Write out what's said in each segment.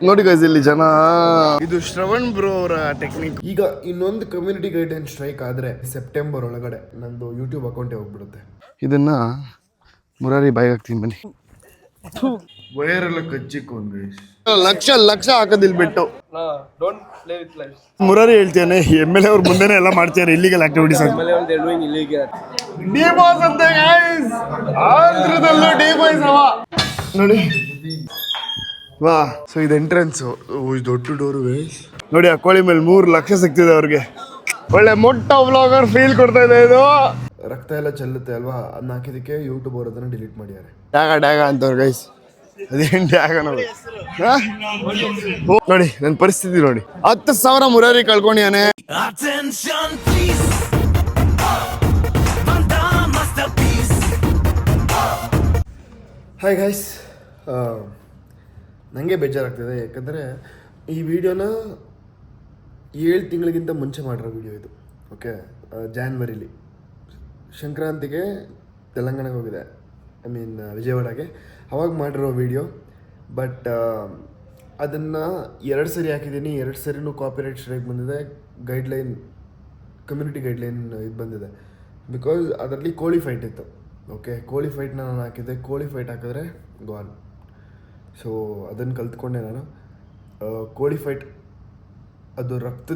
ನೋಡಿ ಗೈಸ್ ಇಲ್ಲಿ ಜನ. ಇದು ಶ್ರವಣ್ ಬ್ರೋ ಅವರ ಟೆಕ್ನಿಕ್. ಈಗ ಇನ್ನೊಂದು ಕಮ್ಯುನಿಟಿ ಗೈಡ್ಲೈನ್ ಸ್ಟ್ರೈಕ್ ಆದ್ರೆ ಸೆಪ್ಟೆಂಬರ್ ಒಳಗಡೆ ನಂದು ಯೂಟ್ಯೂಬ್ ಅಕೌಂಟೇ ಹೋಗ್ಬಿಡುತ್ತೆ. ಇದನ್ನ ಮುರಾರಿ ಬಾಯಿಗೆ ಹಾಕ್ತೀನಿ ಬನ್ನಿ. ವೈರೆಲ್ಲ ಕಚ್ಚಿಕೊಂಡು ಗೈಸ್ ಲಕ್ಷ ಹಾಕೋದಿಲ್ ಬಿಟ್ಟು ಮುರಾರಿ ಹೇಳ್ತೇನೆ. ಎಮ್ ಎಲ್ ಎ ಅವ್ರ ಮುಂದೆನೆ ಎಲ್ಲ ಮಾಡ್ತಾರೆ ಇಲ್ಲಿಗಲ್ ಆಕ್ಟಿವಿಟೀಸ್. ಡಿ ಬಾಸ್ ಅಂತ ಗೈಸ್, ಆಂಧ್ರದಲ್ಲೂ ಡಿ ಬಾಯ್ಸ್ ಅವ ನೋಡಿ. ವಾ, ಸೊ ಇದು ಎಂಟ್ರೆನ್ಸು. ದೊಡ್ಡ ಡೋರು ಗೈಸ್. ನೋಡಿ ಆ ಕೋಳಿ ಮೇಲೆ 3 ಲಕ್ಷ ಸಿಗ್ತಿದೆ ಅವ್ರಿಗೆ. ಒಳ್ಳೆ ಮೊಟ್ಟ ವ್ಲಾಗರ್ ಫೀಲ್ ಕೊಡ್ತಾ ಇದೆ ಇದು. ರಕ್ತ ಎಲ್ಲ ಚೆಲ್ಲುತ್ತೆ ಅಲ್ವಾ, ಅದನ್ನ ಹಾಕಿದಕ್ಕೆ ಯೂಟ್ಯೂಬ್ ಅವರು ಅದನ್ನ ಡಿಲೀಟ್ ಮಾಡಿದ್ದಾರೆ. ಡ್ಯಾಗ ಅಂತವ್ರು ಗೈಸ್. ಅದೇನು ಡ್ಯಾಗ ನೋಡಿ. ನೋಡಿ ನನ್ನ ಪರಿಸ್ಥಿತಿ ನೋಡಿ. 10,000 ಮುರಾರಿ ಕಳ್ಕೊಂಡಿಯಾನೆ. ಹಾಯ್ ಗೈಸ್, ನನಗೆ ಬೇಜಾರಾಗ್ತಿದೆ. ಯಾಕಂದರೆ ಈ ವಿಡಿಯೋನ 7 ತಿಂಗಳಿಗಿಂತ ಮುಂಚೆ ಮಾಡಿರೋ ವಿಡಿಯೋ ಇದು. ಓಕೆ, ಜಾನ್ವರಿಲಿ ಸಂಕ್ರಾಂತಿಗೆ ತೆಲಂಗಾಣಕ್ಕೆ ಹೋಗಿದೆ, ವಿಜಯವಾಡಗೆ. ಅವಾಗ ಮಾಡಿರೋ ವಿಡಿಯೋ. ಬಟ್ ಅದನ್ನು 2 ಸರಿ ಹಾಕಿದ್ದೀನಿ. 2 ಸರಿನೂ ಕಾಪಿರೈಟ್ ಸ್ಟ್ರೈಕ್ ಬಂದಿದೆ. ಕಮ್ಯುನಿಟಿ ಗೈಡ್ಲೈನ್ ಇದು ಬಂದಿದೆ. ಬಿಕಾಸ್ ಅದರಲ್ಲಿ ಕೋಳಿ ಫೈಟ್ ಇತ್ತು. ಓಕೆ, ಕೋಳಿ ಫೈಟ್ನ ನಾನು ಹಾಕಿದ್ದೆ. ಕೋಳಿ ಫೈಟ್ ಹಾಕಿದ್ರೆ ಗಾನ್. ಸೊ ಅದನ್ನು ಕಲ್ತ್ಕೊಂಡೆ ನಾನು. ಕೋಳಿ ಫೈಟ್ ಅದು ರಕ್ತ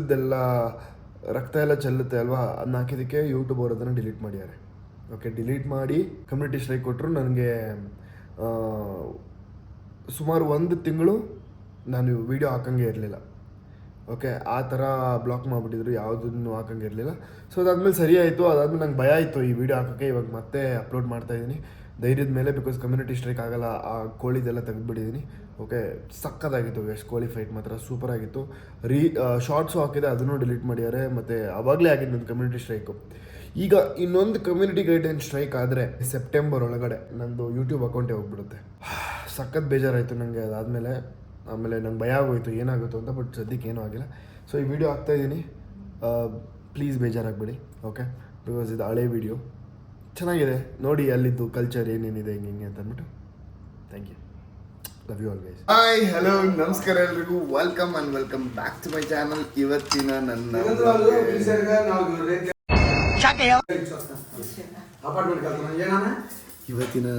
ಎಲ್ಲ ಚೆಲ್ಲುತ್ತೆ ಅಲ್ವಾ, ಅದನ್ನ ಹಾಕಿದ್ದಕ್ಕೆ ಯೂಟ್ಯೂಬ್ ಅವರು ಅದನ್ನು ಡಿಲೀಟ್ ಮಾಡಿದ್ದಾರೆ. ಓಕೆ, ಡಿಲೀಟ್ ಮಾಡಿ ಕಮ್ಯುನಿಟಿ ಸ್ಟ್ರೈಕ್ ಕೊಟ್ಟರು. ನನಗೆ ಸುಮಾರು 1 ತಿಂಗಳು ನಾನು ವೀಡಿಯೋ ಹಾಕಂಗೆ ಇರಲಿಲ್ಲ. ಓಕೆ, ಆ ಥರ ಬ್ಲಾಕ್ ಮಾಡಿಬಿಟ್ಟಿದ್ರು, ಯಾವುದನ್ನು ಹಾಕಂಗೆ ಇರಲಿಲ್ಲ. ಸೊ ಅದಾದ್ಮೇಲೆ ಸರಿ ಆಯಿತು. ಅದಾದ್ಮೇಲೆ ನಂಗೆ ಭಯ ಆಯಿತು ಈ ವಿಡಿಯೋ ಹಾಕೋಕ್ಕೆ. ಇವಾಗ ಮತ್ತೆ ಅಪ್ಲೋಡ್ ಮಾಡ್ತಾಯಿದ್ದೀನಿ ಧೈರ್ಯದ ಮೇಲೆ. ಬಿಕಾಸ್ ಕಮ್ಯುನಿಟಿ ಸ್ಟ್ರೈಕ್ ಆಗಲ್ಲ. ಆ ಕೋಳಿದೆಲ್ಲ ತೆಗೆದುಬಿಟ್ಟಿದ್ದೀನಿ. ಓಕೆ, ಸಕ್ಕತ್ತಾಗಿತ್ತು ಗೈಸ್. ಕೋಳಿ ಫೈಟ್ ಮಾತ್ರ ಸೂಪರ್ ಆಗಿತ್ತು. ಶಾರ್ಟ್ಸು ಹಾಕಿದೆ, ಅದನ್ನು ಡಿಲೀಟ್ ಮಾಡಿದ್ದಾರೆ. ಮತ್ತು ಆವಾಗಲೇ ಆಗಿದ್ದು ನನ್ನ ಕಮ್ಯುನಿಟಿ ಸ್ಟ್ರೈಕು. ಈಗ ಇನ್ನೊಂದು ಕಮ್ಯುನಿಟಿ ಗೈಡ್ಲೈನ್ ಸ್ಟ್ರೈಕ್ ಆದರೆ ಸೆಪ್ಟೆಂಬರ್ ಒಳಗಡೆ ನಂದು ಯೂಟ್ಯೂಬ್ ಅಕೌಂಟೇ ಹೋಗ್ಬಿಡುತ್ತೆ. ಸಖತ್ ಬೇಜಾರಾಯಿತು ನನಗೆ ಅದಾದಮೇಲೆ. ಆಮೇಲೆ ನಂಗೆ ಭಯ ಆಗೋಯಿತು ಏನಾಗುತ್ತೋ ಅಂತ. ಬಟ್ ಸದ್ಯಕ್ಕೆ ಏನೂ ಆಗಿಲ್ಲ. ಸೊ ಈ ವಿಡಿಯೋ ಹಾಕ್ತಾಯಿದ್ದೀನಿ, ಪ್ಲೀಸ್ ಬೇಜಾರಾಗಬೇಡಿ. ಓಕೆ, ಬಿಕಾಸ್ ಇದು ಹಳೆ ವಿಡಿಯೋ ಚೆನ್ನಾಗಿದೆ. ನೋಡಿ ಅಲ್ಲಿದ್ದು ಕಲ್ಚರ್ ಏನೇನಿದೆ ಹಿಂಗೆ ಅಂತ ಅಂದ್ಬಿಟ್ಟು. Thank you, love you all guys. Hi, hello, ನಮಸ್ಕಾರ ಎಲ್ರಿಗೂ. Welcome and welcome back to my channel. ಇವತ್ತಿನ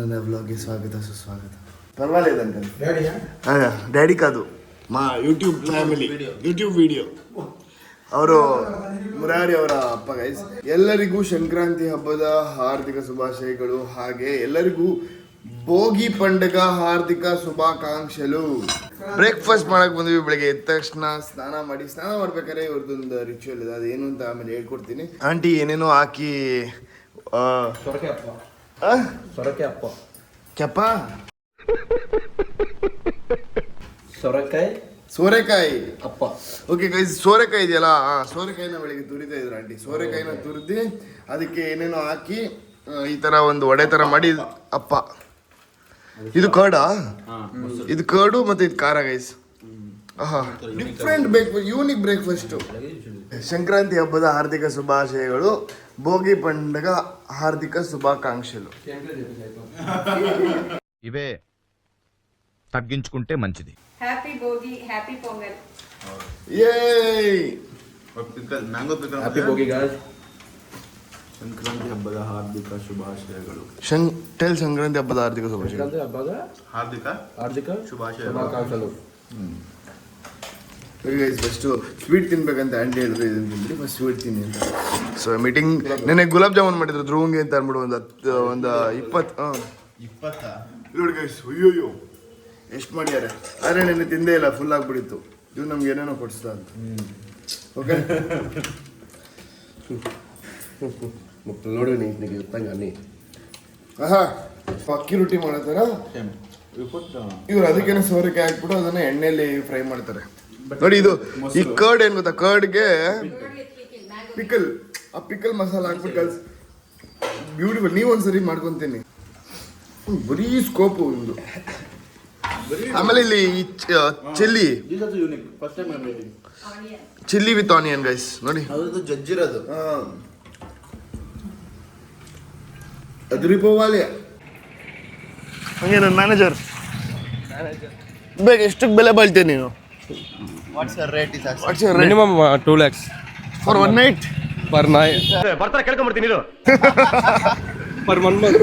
ನನ್ನ ವ್ಲಾಗ್ಗೆ ಸ್ವಾಗತ ಸುಸ್ವಾಗತ. ಪರವಾಗಿಲ್ಲ ಅಂಕಲ್. ಡ್ಯಾಡಿ ಕಾದು ಯೂಟ್ಯೂಬ್ ಫ್ಯಾಮಿಲಿ ಯೂಟ್ಯೂಬ್ ವಿಡಿಯೋ. ಅವರು ಮುರಾರಿ ಅವರ ಅಪ್ಪ ಗೈಸ್. ಎಲ್ಲರಿಗೂ ಸಂಕ್ರಾಂತಿ ಹಬ್ಬದ ಹಾರ್ದಿಕ ಶುಭಾಶಯಗಳು. ಹಾಗೆ ಎಲ್ಲರಿಗೂ ಭೋಗಿ ಪಂಡಗ ಹಾರ್ದಿಕ ಶುಭಾಕಾಂಕ್ಷೆಗಳು. ಬ್ರೇಕ್ಫಾಸ್ಟ್ ಮಾಡಕ್ ಬಂದ್ವಿ. ಬೆಳಗ್ಗೆ ಎದ್ದ ತಕ್ಷಣ ಸ್ನಾನ ಮಾಡ್ಬೇಕಾದ್ರೆ ಇವ್ರದ್ದೊಂದು ರಿಚುವಲ್ ಇದೆ. ಅದೇನು ಅಂತ ಆಮೇಲೆ ಹೇಳ್ಕೊಡ್ತೀನಿ. ಆಂಟಿ ಏನೇನೋ ಹಾಕಿ ಸೋರೆಕಾಯಿ ಅಪ್ಪ. ಓಕೆ ಗೈಸ್, ಸೋರೆಕಾಯಿ ಇದೆಯಲ್ಲ, ಸೋರೆಕಾಯಿನ ಬೆಳಿಗ್ಗೆ ತುರಿತಾ ಇದ್ರು ಆಂಟಿ. ಸೋರೆಕಾಯಿನ ತುರಿದು ಅದಕ್ಕೆ ಏನೇನೋ ಹಾಕಿ ಈ ತರ ಒಂದು ವಡೆ ತರ ಮಾಡಿ ಅಪ್ಪ. ಇದು ಕರ್ಡಾ? ಇದು ಕರ್ಡು ಮತ್ತೆ ಇದು ಖಾರ guys. Different unique breakfast. Sankranti ಹಬ್ಬದ ಹಾರ್ದಿಕ ಶುಭಾಶಯಗಳು. ಭೋಗಿ ಪಂಡಗ ಹಾರ್ದಿಕ ಶುಭಾಕಾಂಕ್ಷೆಗಳು. ಇವೇ తగ్గించుకుంటే మంచిది. Happy Bhogi, happy Pongal. ಯೇಯ್, mango pickle. Happy Bhogi guys. Sankranti ಹಬ್ಬದ ಹಾರ್ದಿಕ ಶುಭಾಶಯಗಳು. ಸಂಕ್ರಾಂತಿ ಹಬ್ಬದ ಹಾರ್ದಿಕ ಶುಭಾಶಯಗಳು. ಸಂಕ್ರಾಂತಿ ಹಬ್ಬದ ಹಾರ್ದಿಕ ಶುಭಾಶಯಗಳು. ಫಸ್ಟು ಸ್ವೀಟ್ ತಿನ್ಬೇಕಂತ ಆಂಟಿ ಹೇಳಿದ್ರು. ಇದನ್ನು ತಿಂದ್ರಿ, ಫಸ್ಟ್ ಸ್ವೀಟ್ ತಿನ್ನಿ ಅಂತ. ಸೊ ಮೀಟಿಂಗ್ ನೆನೆ ಗುಲಾಬ್ ಜಾಮೂನ್ ಮಾಡಿದ್ರು ಧ್ರುವಂಗೆ ಅಂತ ಅಂದ್ಬಿಟ್ಟು ಒಂದು 20 ನೋಡಿ ಗೈಸ್. ಅಯ್ಯೋಯ್ಯೋ ಎಷ್ಟು ಮಾಡ್ಯಾರೆ. ಆದರೆ ನೆನೆ ತಿಂದೇ ಇಲ್ಲ, ಫುಲ್ ಆಗಿಬಿಟ್ಟಿತ್ತು. ಇದು ನಮ್ಗೆ ಏನೇನೋ ಕೊಡಿಸ್ತಾ ಅಂತ. ಓಕೆ, ನೋಡಿ ನೀ ಅಕ್ಕಿ ರೊಟ್ಟಿ ಮಾಡತ್ತಾರ ಇವ್ರು. ಅದಕ್ಕೇನೆ ಸೋರೆಕಾಯಿ ಹಾಕ್ಬಿಟ್ಟು ಅದನ್ನ ಎಣ್ಣೆಯಲ್ಲಿ ಫ್ರೈ ಮಾಡ್ತಾರೆ. ನೋಡಿ ಇದು ಈ ಕರ್ಡ್ ಏನ್ ಗೊತ್ತಾ, ಕರ್ಡ್ಗೆ ಪಿಕಲ್, ಆ ಪಿಕಲ್ ಮಸಾಲ ಹಾಕ್ಬಿಟ್ಟು ಕಲ್ಸಿ ಬ್ಯೂಟಿಫುಲ್. ನೀವೊಂದ್ಸರಿ ಮಾಡ್ಕೊಂತೀನಿ. ಬರೀ ಸ್ಕೋಪು ಒಂದು. ಆಮೇಲೆ ಇಲ್ಲಿ ಚಿಲ್ಲಿ ವಿತ್ ಆನಿಯನ್ ಗೈಸ್. ನೋಡಿ ಜಜ್ಜಿರೋದು ಅದು ರಿಪೋವಾಲೆ. ಹಂಗೆ ನನ್ನ ಮ್ಯಾನೇಜರ್ ಬೇಕು ಎಷ್ಟಕ್ಕೆ ಬೆಲೆ ಬಾಳ್ತೀಯ ನೀನು? What's your rate is what's your rate minimum 2 lakhs for one night? Per night ಬರ್ತಾರೆ ಕೇಳ್ಕೊಂಡ್ಬಿಡ್ತೀನಿ ಪರ್ 1 month.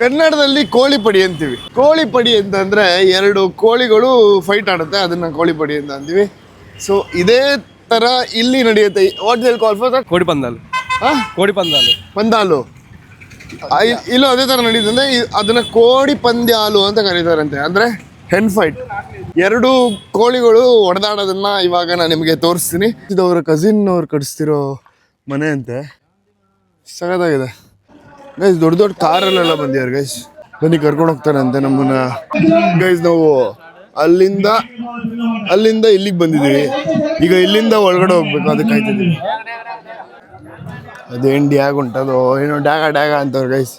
ಕನ್ನಡದಲ್ಲಿ ಕೋಳಿ ಪಡಿ ಅಂತೀವಿ. ಕೋಳಿ ಪಡಿ ಅಂತಂದ್ರೆ 2 ಕೋಳಿಗಳು ಫೈಟ್ ಆಡುತ್ತೆ, ಅದನ್ನ ಕೋಳಿ ಪಡಿ ಅಂತ ಅಂತೀವಿ. ಸೊ ಇದೇ ತರ ಇಲ್ಲಿ ನಡೆಯುತ್ತೆ. What will call for that? ಕೋಡಿ ಪಂದಾಲು. ಕೋಡಿ ಪಂದಾಲು. ಪಂದಾಲು. ಇಲ್ಲೂ ಅದೇ ತರ ನಡೀತಂದ್ರೆ ಅದನ್ನ ಕೋಡಿ ಪಂದ್ಯಾಲು ಅಂತ ಕರೀತಾರಂತೆ. ಅಂದ್ರೆ ಹೆನ್ ಫೈಟ್. 2 ಕೋಳಿಗಳು ಹೊಡೆದಾಡೋದನ್ನ ಇವಾಗ ನಾನು ನಿಮಗೆ ತೋರಿಸ್ತೀನಿ. ಇದು ಅವರ ಕಸಿನ್ ಅವ್ರು ಕಟ್ಸ್ತಿರೋ ಮನೆ ಅಂತೆ. ಸಗದಾಗಿದೆ ಗೈಸ್. ದೊಡ್ಡ ದೊಡ್ಡ ಕಾರಲ್ಲೆಲ್ಲ ಬಂದಿದ್ದಾರೆ ಗೈಸ್. ಬನ್ನಿ ಕರ್ಕೊಂಡು ಹೋಗ್ತಾರಂತೆ ನಮ್ಮನ್ನ. ಗೈಸ್ ನಾವು ಅಲ್ಲಿಂದ ಇಲ್ಲಿಗೆ ಬಂದಿದ್ದೀವಿ. ಈಗ ಇಲ್ಲಿಂದ ಒಳಗಡೆ ಹೋಗ್ಬೇಕು, ಅದಕ್ಕೆ ಕಾಯ್ತಿದ್ದೀವಿ. ಅದೇನು ಡ್ಯಾಗ್ ಉಂಟದು, ಏನೋ ಡ್ಯಾಗ ಅಂತವ್ರು ಗೈಸ್.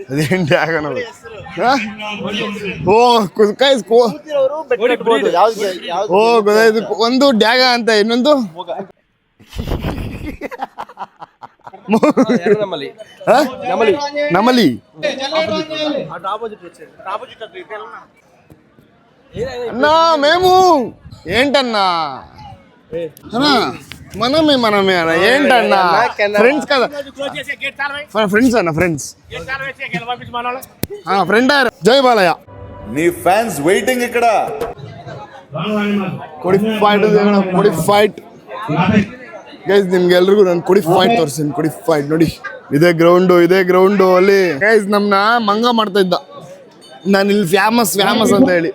ಅದೇನು ಡ್ಯಾಗ ನಾವು ಗೈಸ್. ಗೊತ್ತಾಯ್ತು. ಒಂದು ಡ್ಯಾಗ ಅಂತ, ಇನ್ನೊಂದು ನಮಲಿ. అన్నా మేము ఏంటన్నా అన్నా మనమే అన్న ఏంటన్నా ఫ్రెండ్స్ కదా ఫ్రెండ్స్ అన్న ఫ్రెండ్స్ ఫ్రెండ్ జై బాలయ్య. నీ ఫ్యాన్స్ వెయిటింగ్ ఇక్కడ. ಕೊಡಿ ಫೈಟ್ ಗೈಸ್. ನಿಮ್ಗೆಲ್ರಿಗೂ ನಾನು ಕೊಡಿ ಫೈಟ್ ತೋರಿಸ್ತೀನಿ. ಕೊಡಿ ಫೈಟ್ ನೋಡಿ. ಇದೇ ಗ್ರೌಂಡು ಅಲ್ಲಿ ಗೈಸ್ ನಮ್ನ ಮಂಗ ಮಾಡ್ತಾ ಇದ್ದ. ನಾನು ಇಲ್ಲಿ ಫ್ಯಾಮಸ್ ಅಂತ ಹೇಳಿ.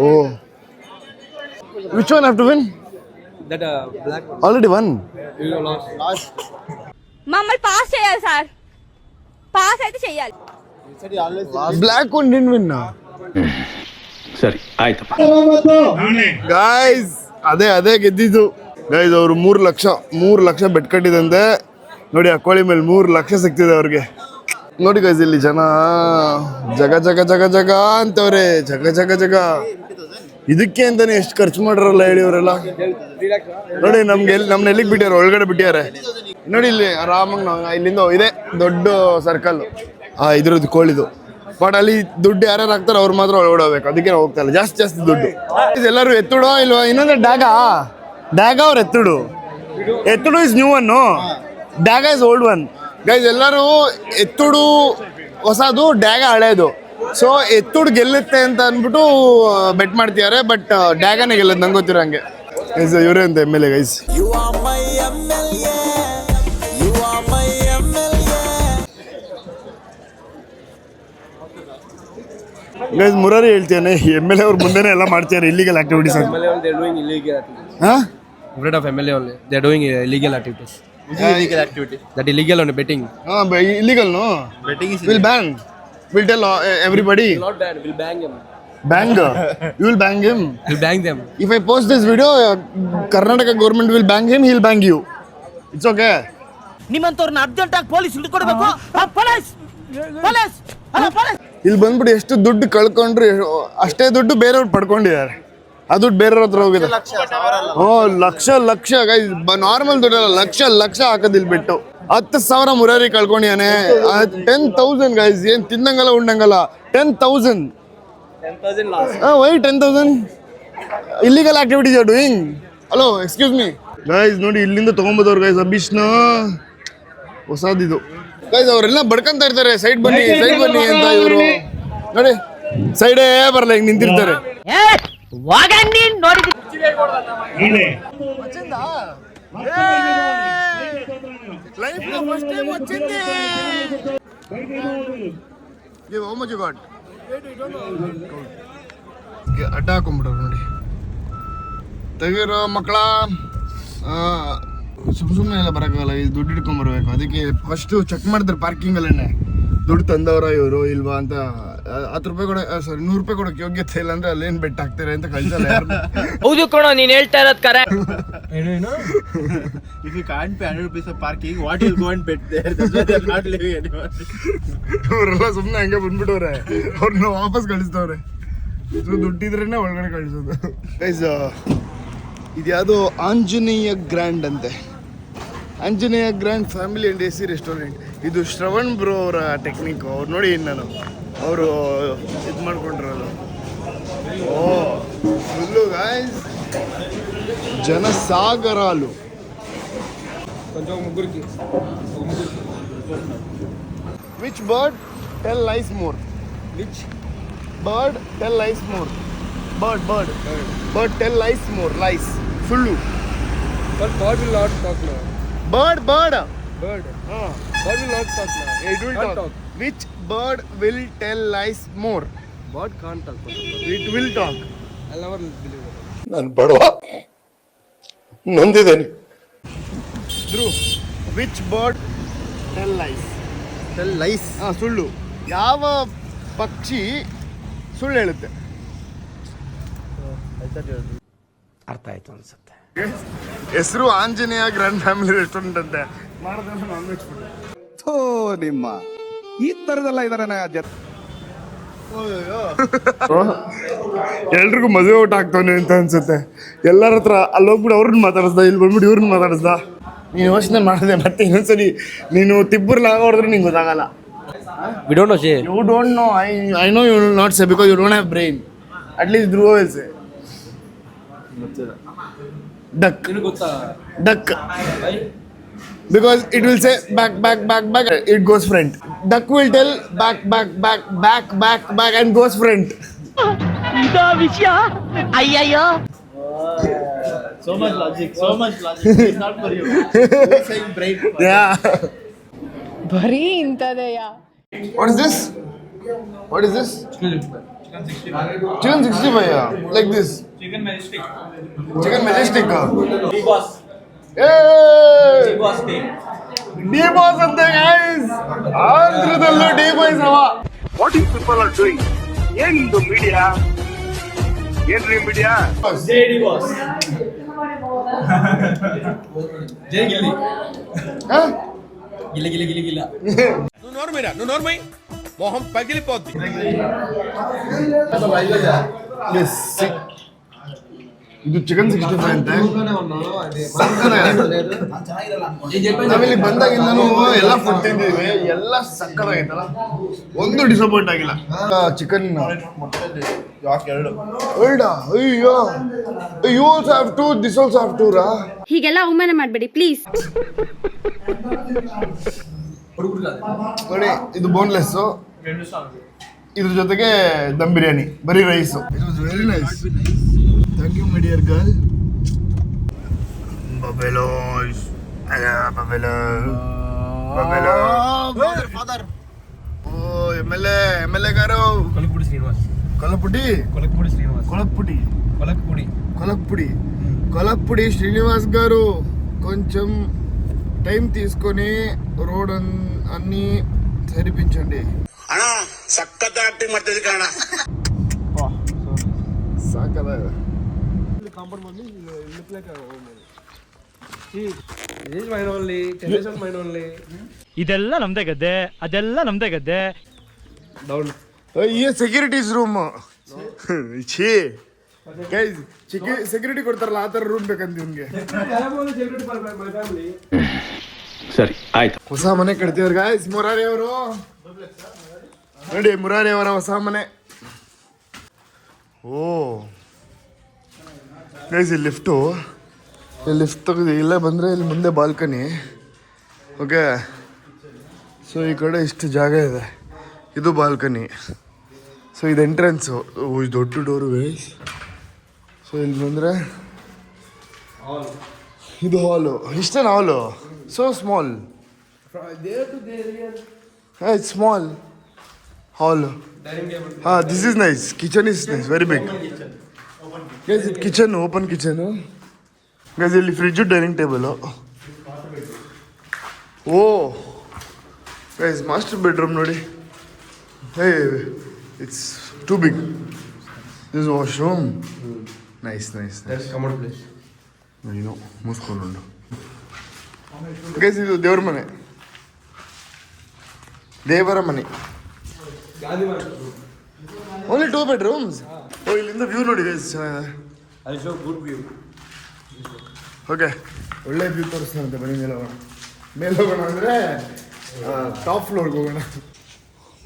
Oh which one have to win? That black one. Already one. మమ్మల్ని పాస్ చేయాలి సార్. పాస్ అయితే చేయాలి. Black one did win. ಸರಿ ಆಯ್ತಪ್ಪ. ಗೈಸ್ ಅದೇ ಗೆದ್ದಿದ್ದು ಗೈಸ್. ಅವರು 3 ಲಕ್ಷ ಬೆಟ್ ಕಟ್ಟಿದಂತೆ ನೋಡಿ. ಆ ಕೋಳಿ ಮೇಲೆ 3 ಲಕ್ಷ ಸಿಗ್ತಿದೆ ಅವ್ರಿಗೆ. ನೋಡಿ ಗೈಸ್ ಇಲ್ಲಿ ಜನ ಜಗ ಅಂತವ್ರೆ. ಜಗ ಇದಕ್ಕೆ ಅಂತಾನೆ ಎಷ್ಟು ಖರ್ಚು ಮಾಡ್ರಲ್ಲ ಹೇಳಿ ಅವರೆಲ್ಲ. ನೋಡಿ ನಮ್ನ ಎಲ್ಲಿಗೆ ಬಿಟ್ಟಾರೆ? ಒಳಗಡೆ ಬಿಟ್ಟಿದ್ದಾರೆ ನೋಡಿ. ಇಲ್ಲಿ ಆರಾಮಾಗಿ ನಾವು ಇಲ್ಲಿಂದ ಇದೆ ದೊಡ್ಡ ಸರ್ಕಲ್ ಇದ್ರದ್ದು ಕೋಳಿದು. ಬಟ್ ಅಲ್ಲಿ ದುಡ್ಡು ಯಾರ್ಯಾರು ಹಾಕ್ತಾರೆ ಅವ್ರು ಮಾತ್ರ ಒಳಗಡೆ ಹೋಗ್ಬೇಕು. ಅದಕ್ಕೆ ನಾವು ಹೋಗ್ತಾ ಇಲ್ಲ. ಜಾಸ್ತಿ ದುಡ್ಡು. ಎಲ್ಲರೂ ಎತ್ತುಡೋ ಇಲ್ವಾ? ಇನ್ನೊಂದು ಡ್ಯಾಗ ಅವ್ರ ಎತ್ತುಡು ಇಸ್ ನ್ಯೂ ಒನ್, ಡ್ಯಾಗ ಇಸ್ ಓಲ್ಡ್ ಒನ್. ಗೈಸ್ ಎಲ್ಲರೂ ಎತ್ತುಡು ಹೊಸದು, ಡ್ಯಾಗ ಹಳೇದು. ಸೊ ಎತ್ತುಡು ಗೆಲ್ಲುತ್ತೆ ಅಂತ ಅಂದ್ಬಿಟ್ಟು ಬೆಟ್ ಮಾಡ್ತಿದ್ದಾರೆ. ಬಟ್ ಡ್ಯಾಗನೇ ಗೆಲ್ಲೋದು ನಂಗೆ ಗೊತ್ತಿರೋ ಹಂಗೆ. ಇವರೇ ಅಂತ MLA ಗೈಸ್. ಗೈಸ್ ಮುರಾರಿ ಹೇಳ್ತೇನೆ, MLA ಅವ್ರ ಮುಂದೆನೇ ಎಲ್ಲ ಮಾಡ್ತಿದ್ದಾರೆ ಇಲ್ಲಿಗಲ್ ಆಕ್ಟಿವಿಟೀಸ್ ಅಂತ. MLA only, they are doing illegal activities. Huh? Afraid of MLA only. They are doing illegal activities. illegal activity. That illegal only betting. Illegal no? Betting is We'll ban. We'll tell everybody. Not bad. We'll bang him. Bang? You will bang him? We'll bang them. If I post this video, Karnataka government will bang him, he'll bang you. It's okay. ನಿಮ್ಮಂತವ್ರನ್ನ urgent ಆಗಿ police ಹಿಡ್ಕೊಡ್ಬೇಕು. Police ಇಲ್ಲಿ ಬಂದ್ಬಿಟ್ಟು ಎಷ್ಟು ದುಡ್ಡು ಕಳ್ಕೊಂಡ್ರು ಅಷ್ಟೇ ದುಡ್ಡು ಬೇರೆಯವ್ರು ಪಡ್ಕೊಂಡಿದ್ದಾರೆ. ಆ ದುಡ್ಡು ಬೇರೆಯವ್ರ ಹತ್ರ ಹೋಗಿದೆ. ಲಕ್ಷ ಗೈಸ್. ನಾರ್ಮಲ್ ದುಡ್ಡಲ್ಲ, ಲಕ್ಷ ಹಾಕೋದಿಲ್ ಬಿಟ್ಟು 10,000 ಮುರಾರಿ ಕಳ್ಕೊಂಡಿಯಾನೆ. 10,000 ಗೈಸ್. ಏನ್ ತಿನ್ನಂಗಲ್ಲ ಉಂಡಂಗಲ್ಲ. 10,000 ವೈ 10,000 ಇಲ್ಲಿಗಲ್ activities are doing. Hello excuse me guys. ನೋಡಿ ಇಲ್ಲಿಂದ ತಗೊಂಬೋದವ್ರು ಗೈಸ್. ಅಭಿಷ್ನ ಹೊಸದಿದು ಗೈಸ್. ಅವರೆಲ್ಲ ಬಡ್ಕಂತ ಇರ್ತಾರೆ ಸೈಡ್ ಬನ್ನಿ ಅಂತ. ಇವರು ನೋಡಿ ಸೈಡೇ ಬರಲ್ಲ, ಹಿಂಗ್ ನಿಂತಿರ್ತಾರೆ. ಅಡ್ಡ ಹಾಕೊಂಡ್ಬಿಡೋರು ನೋಡಿ. ತೆಗೀರೋ ಮಕ್ಕಳ. ಸುಮ್ಮನೆ ಎಲ್ಲ ಬರೋಕ್ಕಾಗಲ್ಲ, ಇದು ದುಡ್ಡು ಹಿಡ್ಕೊಂಬರ್ಬೇಕು. ಅದಕ್ಕೆ ಫಸ್ಟು ಚೆಕ್ ಮಾಡ್ತಾರೆ ಪಾರ್ಕಿಂಗಲ್ಲೇ ದುಡ್ಡು ತಂದವರ ಇವರು ಇಲ್ವಾ ಅಂತ. 10 ರೂಪಾಯಿ ಕೊಡ, ಸಾರಿ 100 ರೂಪಾಯಿ ಕೊಡೋಕೆ ಯೋಗ್ಯತೆ ಇಲ್ಲ ಅಂದ್ರೆ ಅಲ್ಲೇನು ಬೆಟ್ ಹಾಕ್ತಾರೆ ಅಂತ ಕಳ್ಸಲ್ಲ ಯಾರು. ಹೌದು ಕಣೋ, ನೀನ್ ಹೇಳ್ತಾ ಇರೋದ್ correct. if you can't pay 100 rupees of parking, what will go and bet there? That's why they're not living anymore. ಇವರೆಲ್ಲ ಸುಮ್ಮನೆ ಹಂಗೆ ಬಂದ್ಬಿಟ್ಟವ್ರೆ. ಅವ್ರನ್ನ ವಾಪಸ್ ಕಳಿಸ್ತವ್ರೆ. ದುಡ್ಡಿದ್ರೇನೆ ಒಳಗಡೆ ಕಳಿಸೋದು. ಗೈಸ್ ಇದ್ಯಾವುದೋ ಆಂಜನೇಯ ಗ್ರ್ಯಾಂಡ್ ಅಂತೆ. Anjaneya grand family and AC restaurant. ಇದು ಶ್ರವಣ್ ಬ್ರೋ ಅವರ ಟೆಕ್ನಿಕ್. ಅವ್ರು ನೋಡಿ ನಾನು ಅವರು ಇದು ಮಾಡ್ಕೊಂಡಿರೋದು. ಓ ಫುಲ್ಲು ಗಾಯ್ಸ್ ಜನಸಾಗರಾಲು. Which bird tell lies more? Which bird tell lies more? Bird tell lies more. Lies ಸುಳ್ಳು. But bird will not talk now. Bird. Bird will not talk now. It will Can't talk. Which bird will tell lies more? Bird can't talk. It will talk. I'll never believe it. ನಾನು ಬಡವ ನೊಂದಿದ್ದೇನೆ. Dhruv, which bird tell lies? Tell lies. ಸುಳ್ಳು. ಯಾವ ಪಕ್ಷಿ ಸುಳ್ಳು ಹೇಳುತ್ತೆ? ಅರ್ಥ ಆಯ್ತು ಅನ್ಸುತ್ತೆ. ಹೆಸರು ಆಂಜನೇಯ ಗ್ರ್ಯಾಂಡ್ ಫ್ಯಾಮಿಲಿ ರೆಸ್ಟೋರೆಂಟ್ ಅಂತೆ. ಮಾಡೋದೆಲ್ಲ ನಾನ್ ವೆಜ್ ಫುಡ್. ನಿಮ್ಮ ಈ ತರದೆಲ್ಲ ಇದಾರೆ ಎಲ್ರಿಗೂ ಮದುವೆ ಊಟ ಆಗ್ತಾನೆ ಅಂತ ಅನ್ಸುತ್ತೆ. ಎಲ್ಲರ ಹತ್ರ ಅಲ್ಲಿ ಹೋಗ್ಬಿಟ್ಟು ಅವ್ರನ್ನ ಮಾತಾಡಿಸ್ದ, ಇಲ್ಲಿ ಬಂದ್ಬಿಟ್ಟು ಇವ್ರನ್ನ ಮಾತಾಡಿಸ್ದ. ನೀನು ಯೋಚನೆ ಮಾಡಿದೆ ಮತ್ತೆ ಇನ್ನೊಂದ್ಸಲಿ ನೀನು ತಿಬ್ಬರ್ಲಾಗ ಹೊಡೆದ್ರೆ ನಿಂಗೆ ಗೊತ್ತಾಗಲ್ಲ. We don't know, Jay. You don't know. I know you will not say because you don't have brain. At least Dhruv will say. Duck. Because it will say back. It goes front. Duck will tell back and goes front. ಇದಾ ವಿಷಯ ಅಯ್ಯಯ್ಯೋ. So much logic. It's not for you. You're saying brain. Yeah. ಬರೀ ಇಂಥದೆಯಾ? What is this? Chicken 65. Yeah. Like this. Chicken majestic. D-Boss. Hey! D-Boss ante guys. ಆಂಧ್ರದಲ್ಲೂ D-Boss ಅವ. What you people are doing? ಏನಿದು media? ಏನ್ರಿ media? D-Boss. Jay Gilly. Huh? గిల్ల. నువ్వు నోర్మై మొహం పగిలిపోద్ది. Yes. ಇದು ಚಿಕನ್ 65 ಅಂತೆ. ನಾವಿಲ್ಲಿ ಬಂದಾಗಿಂದನೂ ಎಲ್ಲ ಫುಡ್ ತಿಂದಿದ್ವಿ, ಎಲ್ಲ ಸಕ್ಕತ್ತಾಗೈತಲ್ಲ, ಒಂದು ಡಿಸಪಾಯಿಂಟ್ ಆಗಿಲ್ಲ. ಚಿಕನ್ ಅಯ್ಯೋ, you also have to, this also have to ರಾ. ಹೀಗೆಲ್ಲ ಅವಮಾನ ಮಾಡಬೇಡಿ ಪ್ಲೀಸ್. ನೋಡಿ ಇದು ಬೋನ್ಲೆಸ್ಸು, ಇದ್ರ ಜೊತೆಗೆ ದಮ್ ಬಿರಿಯಾನಿ, ಬರೀ rice. It was very nice. Thank you my dear girl. ಬಬೆಲೋಸ್ Father. Oh MLA garu Kolikapudi Srinivas. Kolakapudi Srinivas గారు, కొంచెం టైం తీసుకొని రోడ్ అన్నీ సరిపించండి. ಸಾಕದ ಇದೆಲ್ಲ ನಮ್ದೇ ಗದ್ದೆ, ಅದೆಲ್ಲ ನಮ್ದೇ ಗದ್ದೆ. ಈ ಸೆಕ್ಯೂರಿಟೀಸ್ ರೂಮ್. ಛೀ ಗೈಸ್, ಸೆಕ್ಯೂರಿಟಿ ಕೊಡ್ತಾರಲ್ಲ ಆ ಥರ ರೂಮ್ ಬೇಕಂತ ಇವ್ನಿಗೆ. ಸರಿ ಆಯ್ತು. ಹೊಸ ಮನೆ ಕಟ್ತಿವ್ರು ಗಾಯ್ಸ್. ಮುರಾರಿ ಅವರು ನೋಡಿ, ಮುರಾರಿ ಅವರ ಹೊಸ ಮನೆ. ಓ ಗೈಸ್, ಈ ಲಿಫ್ಟು, ಲಿಫ್ಟ್ ತೆಗೆದು ಇಲ್ಲೇ ಬಂದರೆ ಇಲ್ಲಿ ಮುಂದೆ ಬಾಲ್ಕನಿ. ಓಕೆ, ಸೊ ಈ ಕಡೆ ಇಷ್ಟು ಜಾಗ ಇದೆ, ಇದು ಬಾಲ್ಕನಿ. ಸೊ ಇದು ಎಂಟ್ರೆನ್ಸು, ದೊಡ್ಡ ಡೋರು ಗೈಸ್. ಸೊ ಇಲ್ಲಿ ಬಂದರೆ ಇದು ಹಾಲು. ಇಷ್ಟೇನು hall? So small. It's small hall. This is nice. Kitchen is nice, very big guys. ಇದು ಕಿಚನ್, ಓಪನ್ ಕಿಚನು ಗೈಸ್. ಇಲ್ಲಿ fridge, dining table. Oh guys, master bedroom ನೋಡಿ. Hey, it's too big. This washroom, nice. ಏನೋ ಮುಸ್ಕೊಂಡು guys. ಇದು ದೇವ್ರ ಮನೆ, ದೇವರ ಮನೆ. Only 2 bedrooms. ಓ, ಇಲ್ಲಿಂದ ವ್ಯೂ ನೋಡಿ ಗೈಸ್, ಚೆನ್ನಾಗಿದೆ. ಓಕೆ, ಒಳ್ಳೆ ವ್ಯೂ ತೋರಿಸ್ತಾನಂತೆ. ಬನ್ನಿ ಮೇಲೆ ಹೋಗೋಣ ಅಂದರೆ ಟಾಪ್ ಫ್ಲೋರ್ಗೆ ಹೋಗೋಣ.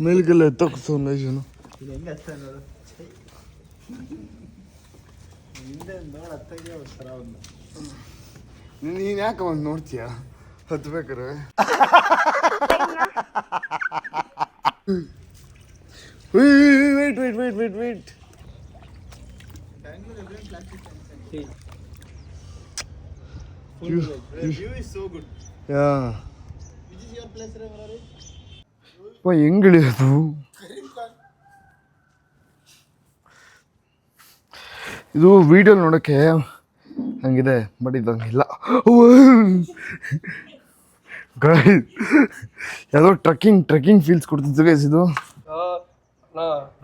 ಮೇಲ್ಗೆಲ್ಲ ಎತ್ತೋಗ್ತಾವ ನೈಜನು. ಹೆಂಗೆ ಹತ್ತ ನೋಡು, ಹಿಂದೆ ನೋಡಿ ಹತ್ತಾಗೆ ಒಂಥರ ಒಂದು. ನೀನು ಯಾಕೆ ಒಂದು ನೋಡ್ತೀಯಾ ಹತ್ಬೇಕಾರೆ? Wait wait wait wait wait. View is so good. Yeah Which is your place, Murari? ಹೆಂಗೆ ಇಳಿಯೋದು? ಇದು ವಿಡಿಯೋ ನೋಡೋಕ್ಕೆ ಹಂಗಿದೆ, ಬಟ್ ಇದು ಹಂಗಿಲ್ಲ. ಗೈಸ್ ಯಾವುದೋ ಟ್ರೆಕ್ಕಿಂಗ್ ಫೀಲ್ಸ್ ಕೊಡ್ತಿತ್ತು ಗೈಸ್ ಇದು.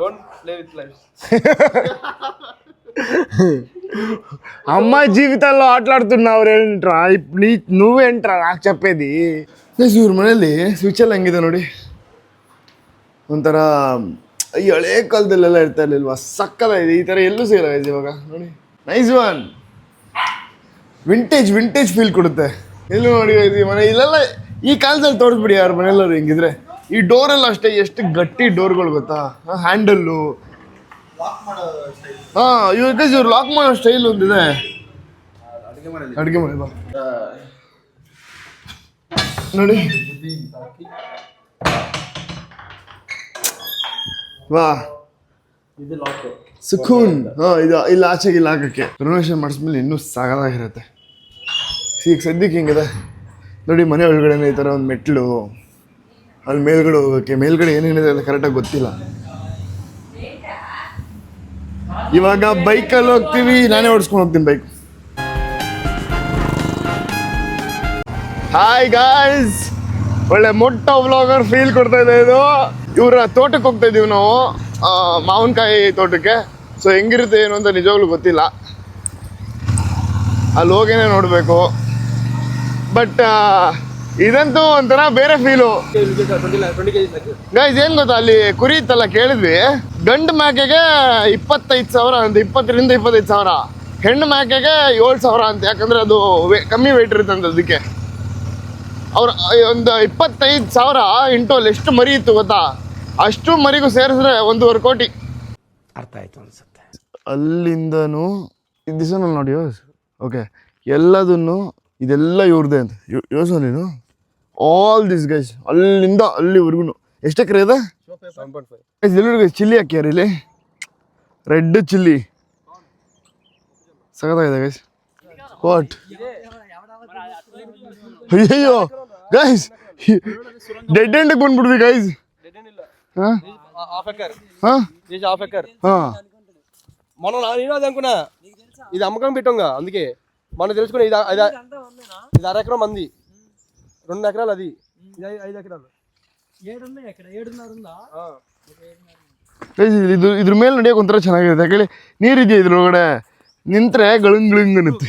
Don't play with life. అమ్మ జీవితాల్లో ఆటలాడుతున్నా ಅವ್ರೇಂಟ್ರಾ నువ్వేంట్రా నాకు చెప్పేది. ಇವ್ರ ಮನೇಲಿ ಸ್ವಿಚಲ್ಲಿ ಹಂಗಿದೆ ನೋಡಿ, ಒಂಥರ ಈ ಹಳೇ ಕಾಲದಲ್ಲೆಲ್ಲ ಇರ್ತಾ ಇರ್ಲಿಲ್ವಾ, ಸಕ್ಕದಾಗಿದೆ. ಈ ಥರ ಎಲ್ಲೂ ಸಿಗಲ್ಲ ಇವಾಗ ನೋಡಿ. Nice one. ವಿಂಟೇಜ್ ಫೀಲ್ ಕೊಡುತ್ತೆ. ಎಲ್ಲೂ ನೋಡಿ ಈ ಮನೆ ಇಲ್ಲೆಲ್ಲ ಈ ಕಾಲದಲ್ಲಿ ತೋರಿಸ್ಬಿಡಿ ಯಾರ ಮನೆಯಲ್ಲೂ ಹಿಂಗಿದ್ರೆ. ಈ ಡೋರೆಲ್ಲ ಅಷ್ಟೇ, ಎಷ್ಟು ಗಟ್ಟಿ ಡೋರ್ಗಳು ಗೊತ್ತಾ, ಹ್ಯಾಂಡಲ್ಲು. ಹಾಂ, ಇವ್ರು ಲಾಕ್ ಮಾಡೋ ಸ್ಟೈಲ್ ಒಂದಿದೆ. ಅಡುಗೆ ಮಾಡಿ ಬಾ ನೋಡಿ. ವಾ ಇದು ಲಾಕ್. ಸುಖೂನ್. ಹಾಂ, ಇದು ಇಲ್ಲಿ ಆಚೆಗೆ ಇಲ್ಲಿ ಹಾಕಕ್ಕೆ ರಿನೋವೇಷನ್ ಮಾಡಿಸ್ಮೇಲೆ ಇನ್ನೂ ಸಾಗದಾಗಿರುತ್ತೆ. ಈಗ ಸದ್ಯಕ್ಕೆ ಹಿಂಗಿದೆ ನೋಡಿ. ಮನೆ ಒಳಗಡೆ ಈ ಥರ ಒಂದು ಮೆಟ್ಲು, ಅಲ್ಲಿ ಮೇಲ್ಗಡೆ ಹೋಗೋಕ್ಕೆ. ಮೇಲ್ಗಡೆ ಏನೇನಿದೆ ಅಂತ ಕರೆಕ್ಟಾಗಿ ಗೊತ್ತಿಲ್ಲ. ಇವಾಗ ಬೈಕಲ್ಲಿ ಹೋಗ್ತೀವಿ, ನಾನೇ ಓಡಿಸ್ಕೊಂಡು ಹೋಗ್ತೀನಿ ಬೈಕ್. ಹಾಯ್ ಗಾಯ್ಸ್, ಒಳ್ಳೆ ಮೊಟ್ಟ ವ್ಲಾಗರ್ ಫೀಲ್ ಕೊಡ್ತಾ ಇದೆ ಇದು. ಇವರ ತೋಟಕ್ಕೆ ಹೋಗ್ತಾ ಇದೀವಿ ನಾವು, ಮಾವಿನಕಾಯಿ ತೋಟಕ್ಕೆ. ಸೊ ಹೆಂಗಿರುತ್ತೆ ಏನು ಅಂತ ನಿಜವಾಗ್ಲೂ ಗೊತ್ತಿಲ್ಲ, ಅಲ್ಲಿ ಹೋಗೇನೆ ನೋಡಬೇಕು. ಬಟ್ ಇದಂತೂ ಒಂಥರ ಬೇರೆ ಫೀಲು ಗೈಸ್. ಏನು ಗೊತ್ತಾ, ಅಲ್ಲಿ ಕುರಿ ಇತ್ತಲ್ಲ ಕೇಳಿದ್ವಿ, ಗಂಡು ಮೇಕೆಗೆ 25,000 ಅಂತ, 20,000 to 25,000. ಹೆಣ್ಣು ಮೇಕೆಗೆ 7,000 ಅಂತ, ಯಾಕಂದ್ರೆ ಅದು ಕಮ್ಮಿ ವೆಯ್ಟ್ ಇರುತ್ತೆ ಅಂತ. ಅದಕ್ಕೆ ಅವ್ರು ಒಂದು 25,000 ಇಂಟು ಅಲ್ಲಿ ಎಷ್ಟು ಮರಿ ಇತ್ತು ಗೊತ್ತಾ, ಅಷ್ಟು ಮರಿಗೂ ಸೇರಿಸಿದ್ರೆ 1.5 ಕೋಟಿ. ಅರ್ಥ ಆಯ್ತು ಅನ್ಸುತ್ತೆ. ಅಲ್ಲಿಂದನೂ ಈ ದಿವಸನಲ್ಲಿ ನೋಡಿ. ಓಕೆ, ಎಲ್ಲದನ್ನು ಇದೆಲ್ಲ ಇವ್ರದ್ದೇ ಅಂತ ಯೋಚನೆ ನೀನು. ಆಲ್ ದಿಸ್ ಗೈಸ್, ಅಲ್ಲಿಂದ ಅಲ್ಲಿವರೆಗೂ ಎಷ್ಟು ಎಕರೆ ಇದೆ? 7.5. ಎಲ್ಲರಿಗೂ ಚಿಲ್ಲಿ ಹಾಕ್ಯಾರ ಇಲ್ಲಿ, ರೆಡ್ ಚಿಲ್ಲಿ ಸಖತ್ತಾಗಿದೆ ಗೈಸ್. ವಾಟ್ ಅಯ್ಯೋ ಗೈಸ್, ಡೆಡ್ ಎಂಡಿಗೆ ಬಂದ್ಬಿಡ್ವಿ ಗೈಸ್. ಹಾಂ ಹಾಂ ಹಾಂ, మనం నేను అది అనుకున్నా, ఇది అమ్మకం పెట్టంగా, అందుకే మనం తెలుసుకుని ఇది 1/2 ఎకరం మంది, 2 ఎకరాలు అది, 5 ఎకరాలు. ಇದ್ರ ಮೇಲೆ ನಡೆಯೋಕೆ ಒಂಥರ ಚೆನ್ನಾಗಿರುತ್ತೆ. ಯಾಕಂದ್ರೆ ನೀರಿದೆಯಾ ಇದ್ರೊಳಗಡೆ, ನಿಂತ್ರೆ ಗಳಿಂಗ್ ಅನ್ನುತ್ತೆ.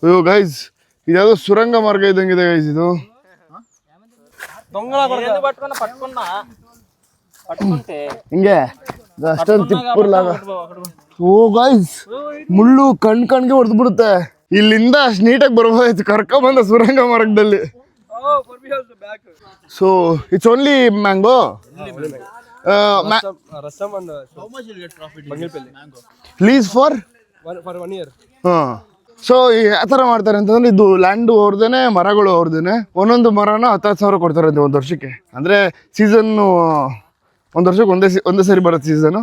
ಅಯ್ಯೋ ಗೈಸ್, ಇದ್ಯಾವುದೋ ಸುರಂಗ ಮಾರ್ಗ ಇದ್ದಂಗಿದೆ ಗೈಸ್ ಇದು. ಹಿಂಗೆ ಅಷ್ಟೊಂದು ತಿಪ್ಪುರ್ಲಾಗ. ಓ ಗೈಸ್, ಮುಳ್ಳು ಕಣ್ಗೆ ಹೊಡೆದು ಬಿಡುತ್ತೆ. ಇಲ್ಲಿಂದ ಅಷ್ಟು ನೀಟಾಗಿ ಬರ್ಬೋದಾಯ್ತು ಕರ್ಕೊಂಬಂದ ಸುರಂಗ ಮಾರ್ಗದಲ್ಲಿ. So it's only mango. Please for 1 year. ಹಾಂ. ಸೊ ಯಾವ ಥರ ಮಾಡ್ತಾರೆ ಅಂತಂದ್ರೆ, ಇದು ಲ್ಯಾಂಡು ಅವ್ರದ್ದೇನೆ, ಮರಗಳು ಅವ್ರದ್ದೇನೆ. ಒಂದೊಂದು ಮರನ 10,000 ಕೊಡ್ತಾರಂತೆ ಒಂದು ವರ್ಷಕ್ಕೆ. ಅಂದರೆ ಸೀಸನ್ನು ಒಂದು ವರ್ಷಕ್ಕೆ ಒಂದೇ ಸರಿ ಬರುತ್ತೆ ಸೀಸನು.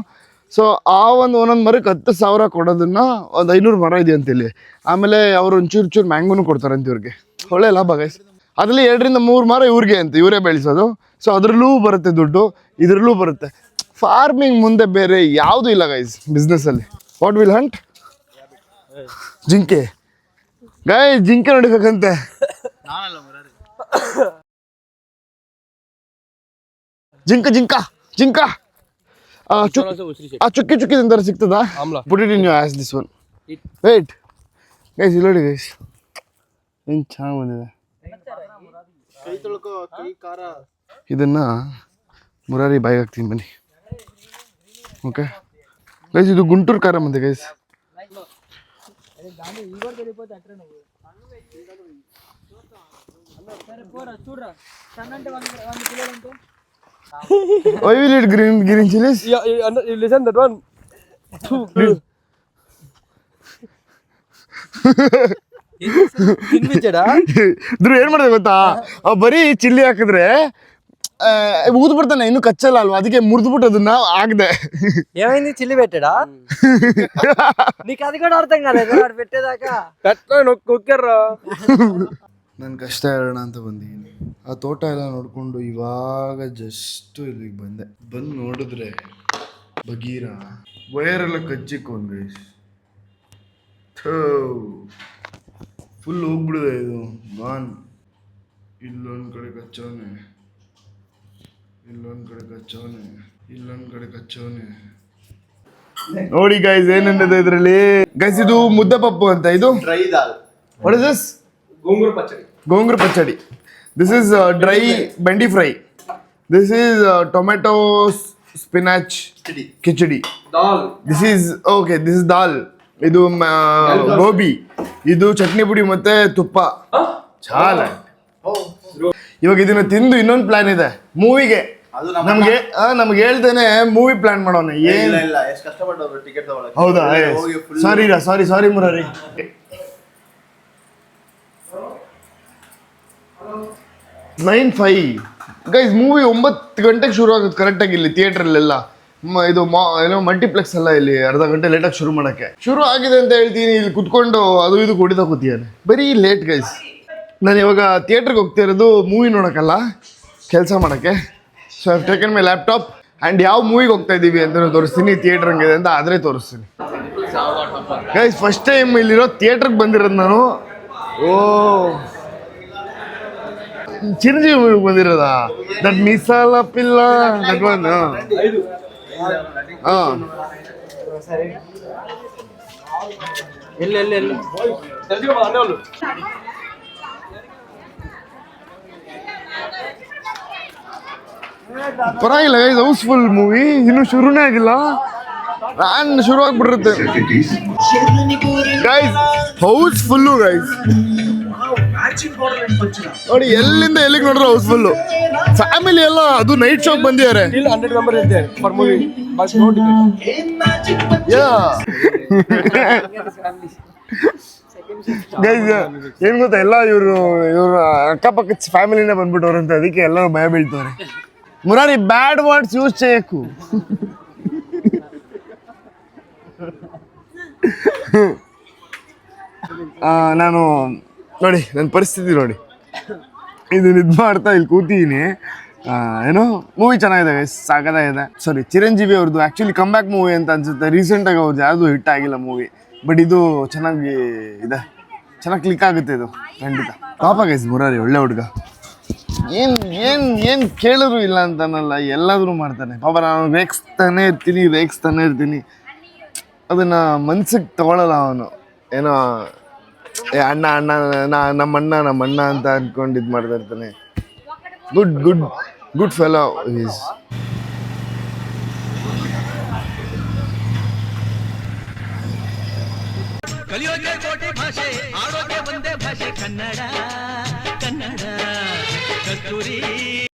ಸೊ ಆ ಒಂದೊಂದು ಮರಕ್ಕೆ 10,000 ಕೊಡೋದನ್ನ ಒಂದು 500 ಮರ ಇದೆಯಂತ ಇಲ್ಲಿ. ಆಮೇಲೆ ಅವರು ಒಂಚೂರು ಮ್ಯಾಂಗೋನು ಕೊಡ್ತಾರಂತೆ ಇವ್ರಿಗೆ. ಒಳ್ಳೆ ಲಾಭ ಗೈಸ್. ಅದರಲ್ಲಿ 2 ರಿಂದ 3 ಮರ ಇವ್ರಿಗೆ ಅಂತ, ಇವರೇ ಬೆಳೆಸೋದು. ಸೊ ಅದರಲ್ಲೂ ಬರುತ್ತೆ ದುಡ್ಡು, ಇದರಲ್ಲೂ ಬರುತ್ತೆ. ಫಾರ್ಮಿಂಗ್ ಮುಂದೆ ಬೇರೆ ಯಾವುದೂ ಇಲ್ಲ ಗೈಸ್ ಬಿಸ್ನೆಸ್ಸಲ್ಲಿ. What will hunt? ಜಿಂಕೆ ಗೈಸ್, ಜಿಂಕೆ ನೋಡಿಬೇಕಂತೆ. ಜಿಂಕ ಚುಕ್ಕಿ ತಿಂತಾರೆ, ಸಿಗ್ತದಾ? Put it in your as this one. Wait guys, ಇಲ್ಲಿ ನೋಡಿ ಗೈಸ್, ಏನು ಚೆನ್ನಾಗಿ ಬಂದಿದೆ. ಇದನ್ನ ಮುರಾರಿ ಬಾಯಿಗೆ ಹಾಕ್ತೀನಿ ಬನ್ನಿ. ಓಕೆ ಗೈಸ್, ಇದು ಗುಂಟೂರು ಖಾರ ಬಂದೆ guys. Why will it green chilies? You listen that one. ತಿನ್ಬಿಚ್ಚಡ ಧ್ರುವ ಏನ್ ಮಾಡಿದೆ ಗೊತ್ತಾ ಬರೀ ಚಿಲ್ಲಿ ಹಾಕಿದ್ರೆ ಊದ್ ಬಿಡ್ತಾನೆ, ಇನ್ನು ಕಚ್ಚಲ್ಲ ಅಲ್ವಾ, ಅದಕ್ಕೆ ಮುರಿದ್ಬಿಟ್ಟು ಅದನ್ನ ಆಗದೆ ఏమైంది చిల్లి పెట్టాడా నీకు అది కూడా అర్థం కాలేదు వాడు పెట్టేదాకా ಕುಕ್ಕರ್ರಾ ನನ್ನ ಕಷ್ಟ ಹೇಳೋಣ ಅಂತ ಬಂದಿದ್ದೀನಿ. ಆ ತೋಟ ಎಲ್ಲ ನೋಡ್ಕೊಂಡು ಇವಾಗ ಜಸ್ಟ್ ಇಲ್ಲಿಗೆ ಬಂದು ನೋಡಿದ್ರೆ ಬಗೀರ ವೈರೆಲ್ಲ ಕಚ್ಚಿಕ್ಕೊಂಡ್ ಗೈಸ್, ಫುಲ್ ಹೋಗ್ಬಿಡಿದೆ ಇದು ಮಾನ್. ಇಲ್ಲೊಂದು ಕಡೆ ಕಚ್ಚೋನೆ, ಇಲ್ಲೊಂದು ಕಡೆ ಕಚ್ಚೋನೆ, ಇಲ್ಲೊಂದು ಕಡೆ ಕಚ್ಚೋನೆ. ನೋಡಿ ಗೈಸ್ ಏನೇನಿದೆ ಇದರಲ್ಲಿ. ಗೈಸ್ ಇದು ಮುದ್ದೆ ಪಪ್ಪು ಅಂತ, ಇದು dry dal. What is this? Gongura pachadi. This is dry bendi fry. This is tomato spinach khichdi. Dal. This is okay. This is dal. ಇದು ಗೋಬಿ, ಇದು ಚಟ್ನಿ ಪುಡಿ ಮತ್ತೆ ತುಪ್ಪ. ಚಾಲ ಇವಾಗ ಇದನ್ನ ತಿಂದು ಇನ್ನೊಂದು ಪ್ಲಾನ್ ಇದೆ ಮೂವಿಗೆ. ನಮ್ಗೆ ಹೇಳ್ತೇನೆ ಮೂವಿ ಪ್ಲಾನ್ ಮಾಡೋಣ. ಏನ್ ಇಲ್ಲ ಎಷ್ಟು ಕಷ್ಟಪಟ್ಟವ್ರು ಟಿಕೆಟ್ ತಗೊಳ್ಳೋಕೆ. ಹೌದಾ? ಸಾರಿ ಮುರಾರಿ. 9:05 ಗೈಸ್, ಮೂವಿ 9 ಗಂಟೆಗೆ ಶುರು ಆಗುತ್ತೆ ಕರೆಕ್ಟಾಗಿ ಇಲ್ಲಿ ಥಿಯೇಟ್ರಲ್ಲೆಲ್ಲ. ಇದು ಏನೋ ಮಲ್ಟಿಪ್ಲೆಕ್ಸ್ ಎಲ್ಲ ಇಲ್ಲಿ ಅರ್ಧ ಗಂಟೆ ಲೇಟಾಗಿ ಶುರು ಮಾಡೋಕ್ಕೆ ಶುರು ಆಗಿದೆ ಅಂತ ಹೇಳ್ತೀನಿ. ಇಲ್ಲಿ ಕುತ್ಕೊಂಡು ಅದು ಇದು ಕುಡಿತಾ ಕೂತಿದ್ದಾನೆ, ಬರೀ ಲೇಟ್ ಗೈಸ್. ನಾನು ಇವಾಗ ಥಿಯೇಟ್ರಿಗೆ ಹೋಗ್ತಾ ಇರೋದು ಮೂವಿ ನೋಡೋಕ್ಕಲ್ಲ, ಕೆಲಸ ಮಾಡೋಕ್ಕೆ. So I taken my laptop and ಯಾವ ಮೂವಿಗೆ ಹೋಗ್ತಾ ಇದ್ದೀವಿ ಅಂತ ತೋರಿಸ್ತೀನಿ, ಥಿಯೇಟ್ರ್ ಹಂಗಿದೆ ಅಂತ ಆದರೆ ತೋರಿಸ್ತೀನಿ ಗೈಸ್. ಫಸ್ಟ್ ಟೈಮ್ ಇಲ್ಲಿರೋ ಥಿಯೇಟ್ರಿಗೆ ಬಂದಿರೋದು ನಾನು. ಓ ಚಿರಂಜೀವಿ ಮೂವಿಗೆ ಬಂದಿರೋದಾ? ದಟ್ ಮಿಸಾಲ ಪಿಲ್ಲ ದಟ್ ಒನ್. ಹಾಂ ಎಲ್ಲಿ ಪರವಾಗಿಲ್ಲ ಗೈಸ್, ಹೌಸ್ಫುಲ್ ಮೂವಿ. ಇನ್ನೂ ಶುರುನೇ ಆಗಿಲ್ಲ, ನಾನು ಶುರು ಆಗ್ಬಿಟ್ಟಿರುತ್ತೆ ಗೈಸ್. ಹೌಸ್ಫುಲ್ಲು ಗೈಸ್, ನೋಡಿ ಎಲ್ಲಿಂದ ಎಲ್ಲಿಗೆ ನೋಡಿದ್ರು ಹೌಸ್ಫುಲ್ಲು. ಫ್ಯಾಮಿಲಿ ಎಲ್ಲ ಅದು ನೈಟ್ ಶೋಗೆ ಬಂದಿದ್ದಾರೆ. 100 members is there for movie but no ticket. Guys ಏನ್ ಗೊತ್ತಾ, ಎಲ್ಲ ಇವ್ರ ಅಕ್ಕಪಕ್ಕ ಫ್ಯಾಮಿಲಿನೇ ಬಂದ್ಬಿಟ್ಟವ್ರು ಅಂತ, ಅದಕ್ಕೆ ಎಲ್ಲರೂ ಭಯ ಬೀಳ್ತವ್ರೆ. ಮುರಾರಿ ಬ್ಯಾಡ್ ವರ್ಡ್ಸ್ ಯೂಸ್ చేయకు. ನಾನು ನೋಡಿ ನನ್ನ ಪರಿಸ್ಥಿತಿ ನೋಡಿ, ಇದನ್ನ ಇದು ಮಾಡ್ತಾ ಇಲ್ಲಿ ಕೂತಿದ್ದೀನಿ. ಏನೋ ಮೂವಿ ಚೆನ್ನಾಗಿದೆ ಗೈಸ್, ಸಾಕಾಗಿದೆ. ಸಾರಿ, ಚಿರಂಜೀವಿ ಅವ್ರದ್ದು ಆ್ಯಕ್ಚುಲಿ ಕಮ್ ಬ್ಯಾಕ್ ಮೂವಿ ಅಂತ ಅನ್ಸುತ್ತೆ. ರೀಸೆಂಟಾಗಿ ಅವ್ರದ್ದು ಯಾವುದು ಹಿಟ್ ಆಗಿಲ್ಲ ಮೂವಿ, ಬಟ್ ಇದು ಚೆನ್ನಾಗಿ ಇದೆ, ಚೆನ್ನಾಗಿ ಕ್ಲಿಕ್ ಆಗುತ್ತೆ ಇದು ಖಂಡಿತ. ಪಾಪ ಗೈಸ್, ಮುರಾರಿ ಒಳ್ಳೆ ಹುಡುಗ, ಏನು ಕೇಳಿದ್ರು ಇಲ್ಲ ಅಂತಾನಲ್ಲ, ಎಲ್ಲಾದರೂ ಮಾಡ್ತಾನೆ ಪಾಪ. ನಾನು ರೇಗಿಸ್ತಾನೆ ಇರ್ತೀನಿ, ಅದನ್ನು ಮನ್ಸಿಗೆ ತಗೊಳ್ಳಲ್ಲ ಅವನು. ಏನೋ ಅಣ್ಣ ನಮ್ಮಣ್ಣ ಅಂತ ಅಂದ್ಕೊಂಡು ಇದು ಮಾಡ್ತಾ ಇರ್ತಾನೆ. Good fellow is. ಕಲಿಯೋಕೆ ಕೋಟಿ ಭಾಷೆ ಆಡೋಕೆ ಒಂದೇ ಭಾಷೆ ಕನ್ನಡ ಕಸ್ತೂರಿ.